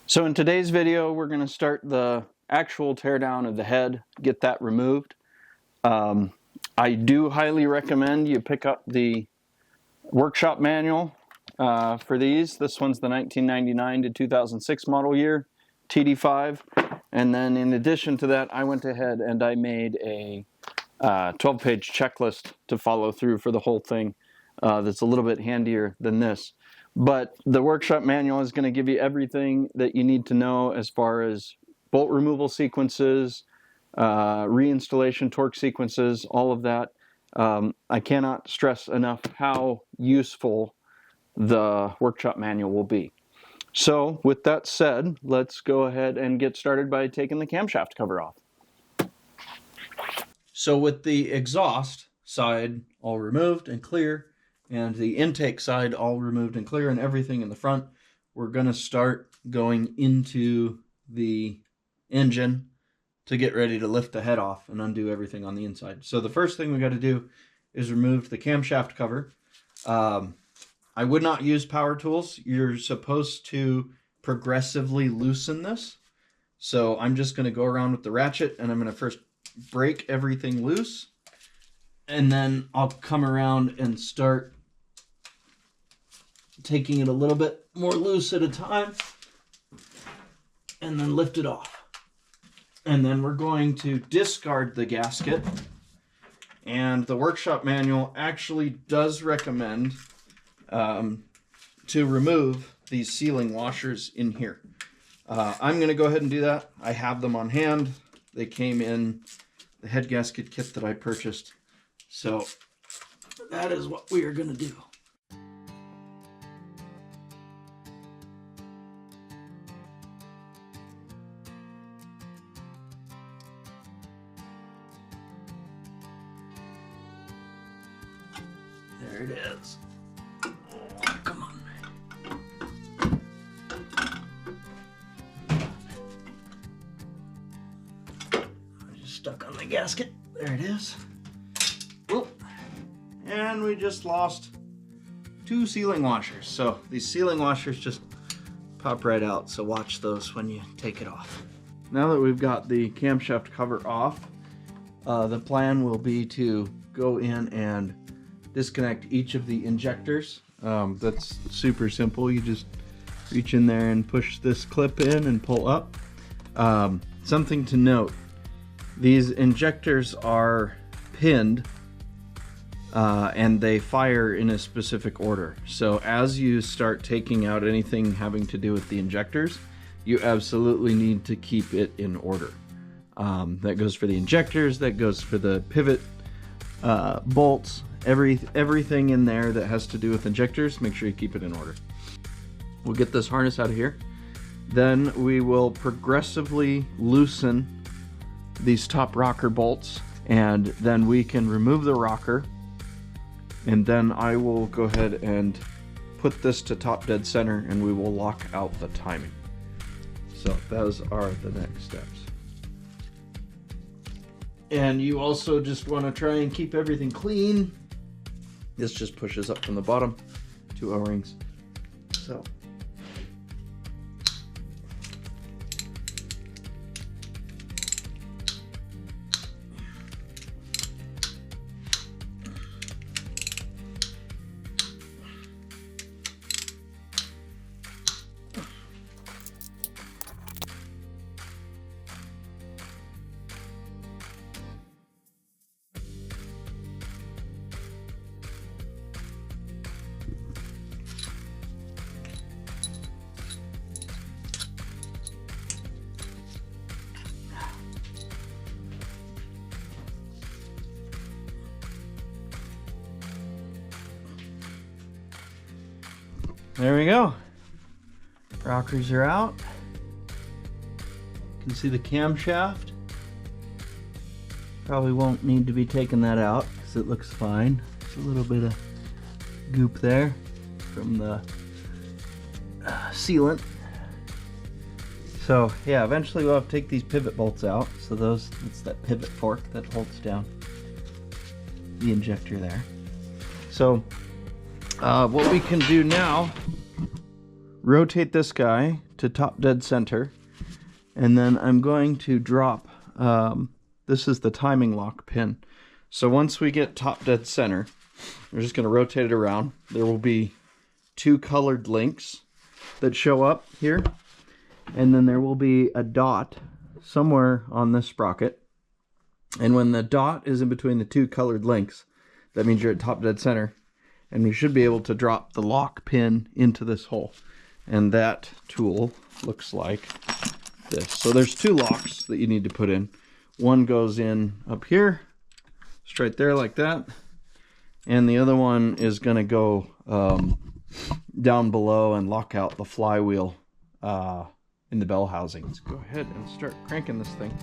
So in today's video, we're going to start the actual teardown of the head, get that removed. I do highly recommend you pick up the workshop manual for these. This one's the 1999 to 2006 model year, Td5. And then in addition to that, I went ahead and I made a 12-page checklist to follow through for the whole thing that's a little bit handier than this. But the workshop manual is going to give you everything that you need to know as far as bolt removal sequences, reinstallation torque sequences, all of that. I cannot stress enough how useful the workshop manual will be. So with that said, let's go ahead and get started by taking the camshaft cover off. So with the exhaust side all removed and clear, and the intake side all removed and clear and everything in the front, we're going to start going into the engine to get ready to lift the head off and undo everything on the inside. So the first thing we got to do is remove the camshaft cover. I would not use power tools. You're supposed to progressively loosen this. So I'm just going to go around with the ratchet and I'm going to first break everything loose. And then I'll come around and start taking it a little bit more loose at a time and then lift it off. And then we're going to discard the gasket. And the workshop manual actually does recommend to remove these sealing washers in here. I'm going to go ahead and do that. I have them on hand. They came in the head gasket kit that I purchased. So that is what we are going to do. There it is. Oh, come on. I just stuck on the gasket. There it is. Whoop. And we just lost 2 sealing washers. So these sealing washers just pop right out. So watch those when you take it off. Now that we've got the camshaft cover off, the plan will be to go in and disconnect each of the injectors. That's super simple. You just reach in there and push this clip in and pull up. Something to note, these injectors are pinned and they fire in a specific order. So as you start taking out anything having to do with the injectors, you absolutely need to keep it in order. That goes for the injectors, that goes for the pivot bolts, everything in there that has to do with injectors. Make sure you keep it in order. We'll get this harness out of here. Then we will progressively loosen these top rocker bolts, and then we can remove the rocker, and then I will go ahead and put this to top dead center and we will lock out the timing. So those are the next steps. And you also just want to try and keep everything clean. This just pushes up from the bottom, 2 O-rings. So there we go. Rockers are out. You can see the camshaft. Probably won't need to be taking that out because it looks fine. There's a little bit of goop there from the sealant. So yeah, eventually we'll have to take these pivot bolts out. So it's that pivot fork that holds down the injector there. So what we can do now rotate this guy to top dead center, and then I'm going to drop, this is the timing lock pin. So once we get top dead center, we're just going to rotate it around. There will be 2 colored links that show up here, and then there will be a dot somewhere on this sprocket. And when the dot is in between the 2 colored links, that means you're at top dead center, and you should be able to drop the lock pin into this hole. And that tool looks like this. So there's 2 locks that you need to put in. One goes in up here, straight there like that, and the other one is going to go down below and lock out the flywheel in the bell housing. Let's go ahead and start cranking this thing.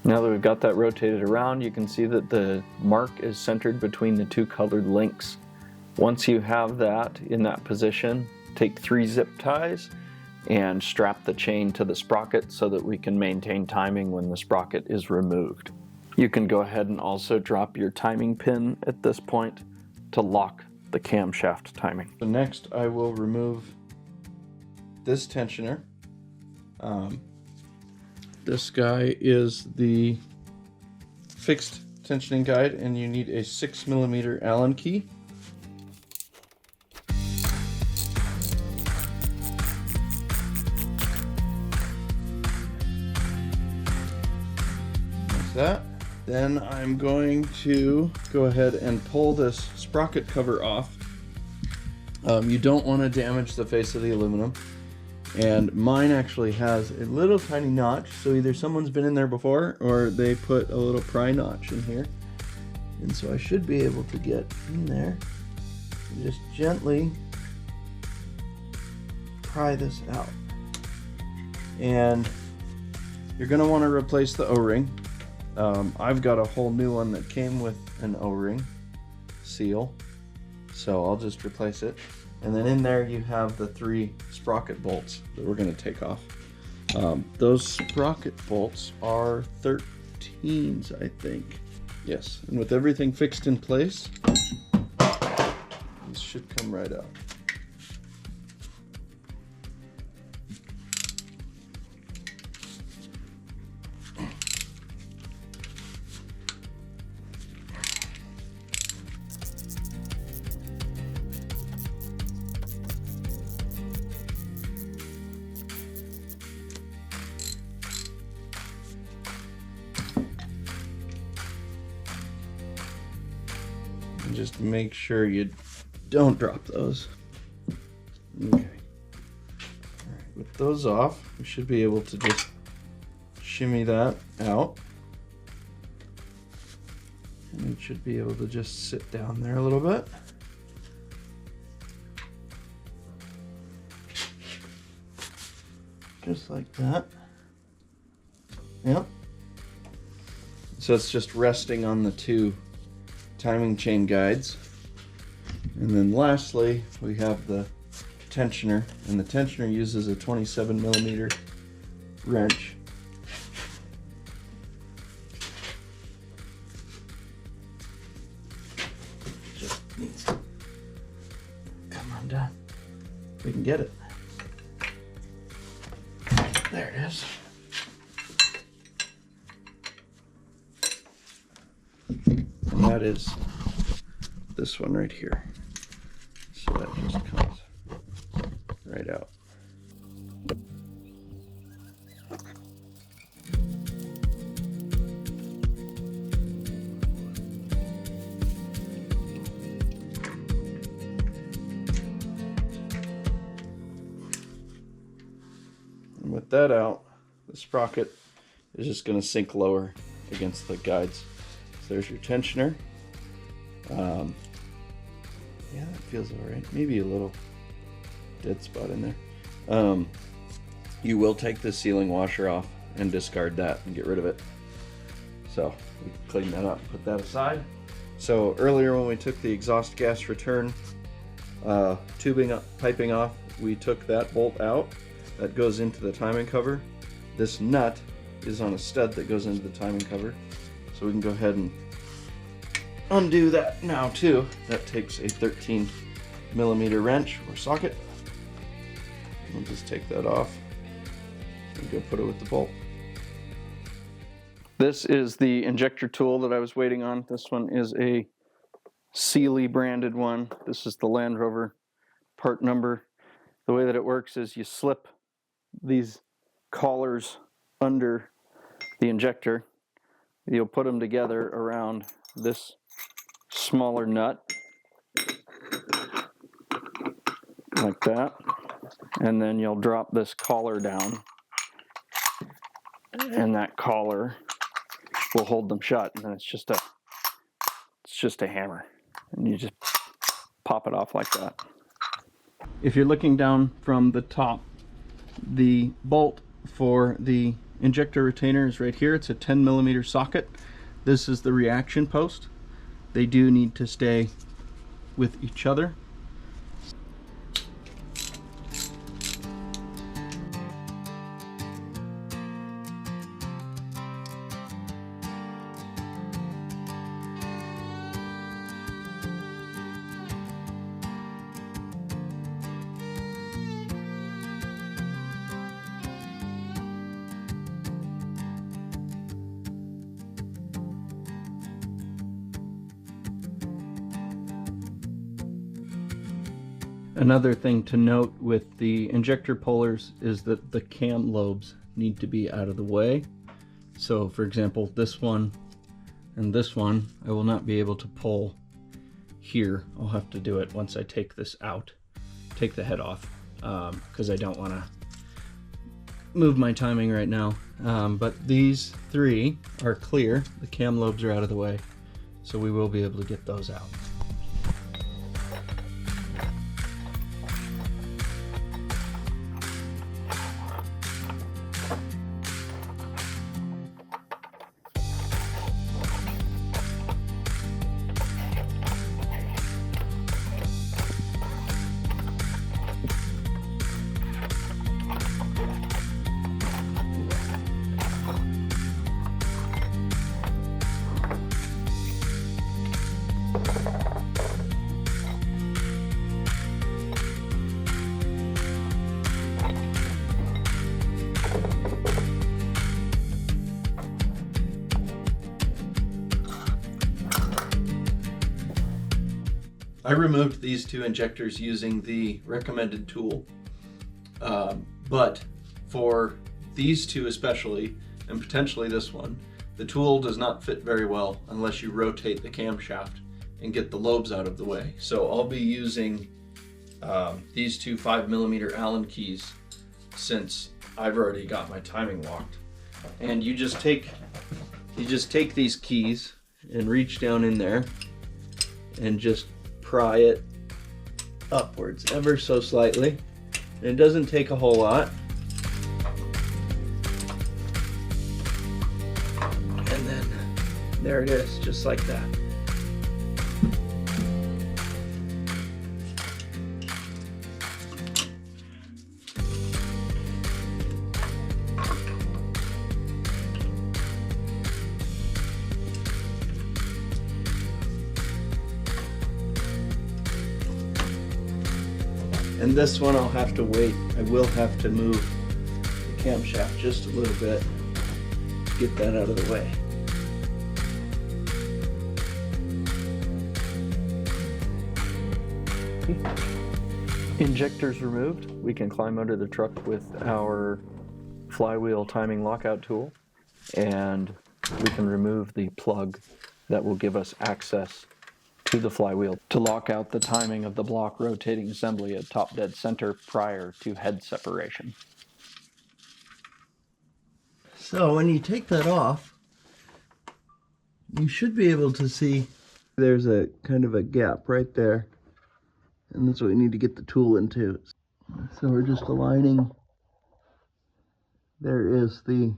Now that we've got that rotated around, you can see that the mark is centered between the 2 colored links. Once you have that in that position, take 3 zip ties and strap the chain to the sprocket so that we can maintain timing when the sprocket is removed. You can go ahead and also drop your timing pin at this point to lock the camshaft timing. So next I will remove this tensioner. This guy is the fixed tensioning guide, and you need a 6mm Allen key. Like that. Then I'm going to go ahead and pull this sprocket cover off. You don't want to damage the face of the aluminum. And mine actually has a little tiny notch, so either someone's been in there before or they put a little pry notch in here. And so I should be able to get in there and just gently pry this out. And you're going to want to replace the O-ring. I've got a whole new one that came with an O-ring seal, so I'll just replace it. And then in there you have the 3 sprocket bolts that we're going to take off. Those sprocket bolts are 13s, I think. Yes, and with everything fixed in place, this should come right out. Just make sure you don't drop those. Okay. All right, with those off, we should be able to just shimmy that out. And it should be able to just sit down there a little bit. Just like that. Yep. So it's just resting on the 2 timing chain guides. And then lastly, we have the tensioner, and the tensioner uses a 27mm wrench. Just needs to come undone. We can get it. There it is. And that is this one right here. So that just comes right out. And with that out, the sprocket is just going to sink lower against the guides. So there's your tensioner. Yeah, that feels all right. Maybe a little dead spot in there. You will take the sealing washer off and discard that and get rid of it. So we can clean that up and put that aside. So earlier when we took the exhaust gas return piping off, we took that bolt out. That goes into the timing cover. This nut is on a stud that goes into the timing cover. So we can go ahead and undo that now too. That takes a 13mm wrench or socket. We'll just take that off and go put it with the bolt. This is the injector tool that I was waiting on. This one is a Sealy branded one. This is the Land Rover part number. The way that it works is you slip these collars under the injector. You'll put them together around this smaller nut, like that, and then you'll drop this collar down, and that collar will hold them shut, and then it's just a hammer, and you just pop it off like that. If you're looking down from the top, the bolt for the injector retainer is right here. It's a 10mm socket. This is the reaction post. They do need to stay with each other. Another thing to note with the injector pullers is that the cam lobes need to be out of the way. So for example, this one and this one, I will not be able to pull here. I'll have to do it once I take this out, take the head off, because I don't want to move my timing right now. But these three are clear. The cam lobes are out of the way, so we will be able to get those out. I removed these two injectors using the recommended tool, but for these two especially, and potentially this one, the tool does not fit very well unless you rotate the camshaft and get the lobes out of the way. So I'll be using these two 5mm Allen keys, since I've already got my timing locked. And you just take these keys and reach down in there and just pry it upwards ever so slightly. And it doesn't take a whole lot. And then there it is, just like that. And this one I'll have to wait. I will have to move the camshaft just a little bit to get that out of the way. Injectors removed, we can climb under the truck with our flywheel timing lockout tool, and we can remove the plug that will give us access to the flywheel to lock out the timing of the block rotating assembly at top dead center prior to head separation. So when you take that off, you should be able to see there's a kind of a gap right there, and that's what we need to get the tool into. So we're just aligning. There is the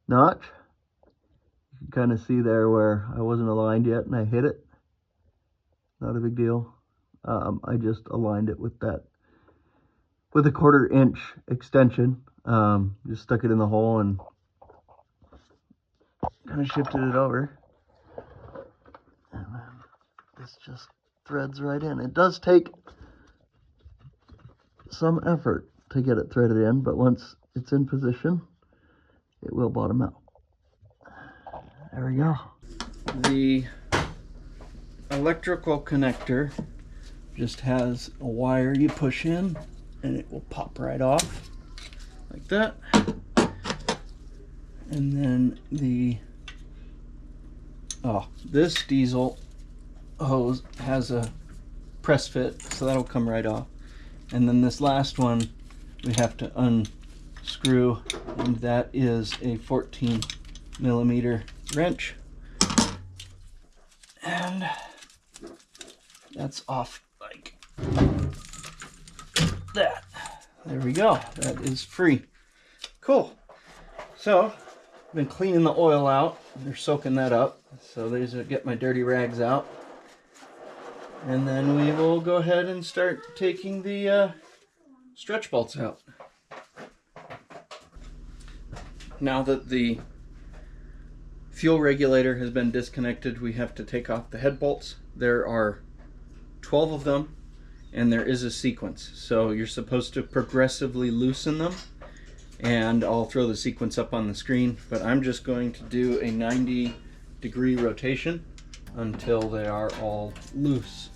notch. You can kind of see there where I wasn't aligned yet and I hit it. Not a big deal. I just aligned it with that, with a 1/4 inch extension. Just stuck it in the hole and kind of shifted it over. And then just threads right in. It does take some effort to get it threaded in, but once it's in position, it will bottom out. There we go. The electrical connector just has a wire you push in and it will pop right off like that. And then this diesel hose has a press fit, so that'll come right off. And then this last one we have to unscrew, and that is a 14mm wrench. And that's off like that. There we go. That is free. Cool. So, I've been cleaning the oil out. They're soaking that up. So these will get my dirty rags out. And then we will go ahead and start taking the stretch bolts out. Now that the fuel regulator has been disconnected, we have to take off the head bolts. There are 12 of them, and there is a sequence. So you're supposed to progressively loosen them. And I'll throw the sequence up on the screen, but I'm just going to do a 90-degree rotation until they are all loose.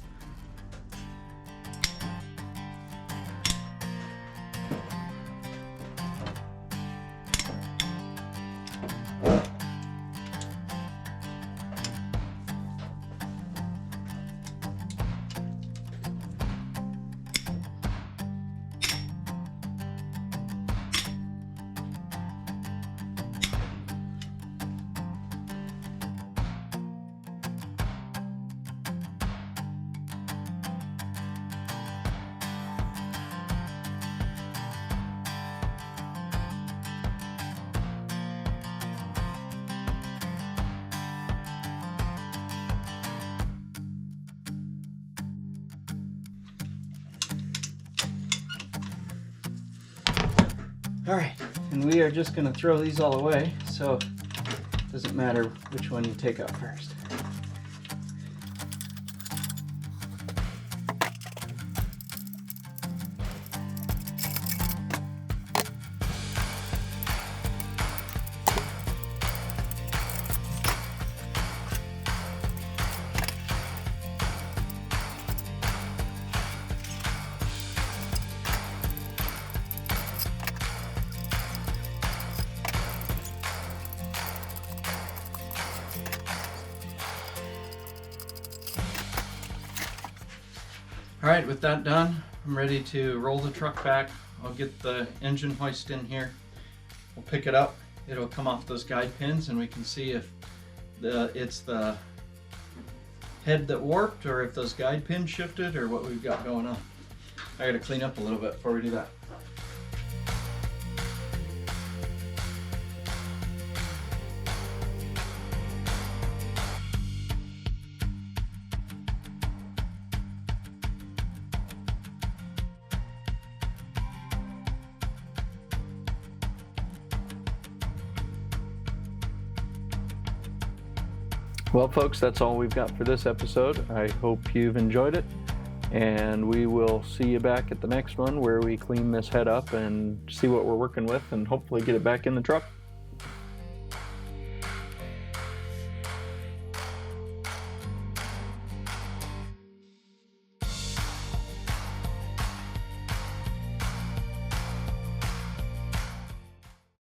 All right, and we are just going to throw these all away, so it doesn't matter which one you take out first. All right, with that done, I'm ready to roll the truck back. I'll get the engine hoist in here. We'll pick it up. It'll come off those guide pins, and we can see if it's the head that warped or if those guide pins shifted or what we've got going on. I gotta clean up a little bit before we do that. Well, folks, that's all we've got for this episode. I hope you've enjoyed it, and we will see you back at the next one where we clean this head up and see what we're working with and hopefully get it back in the truck.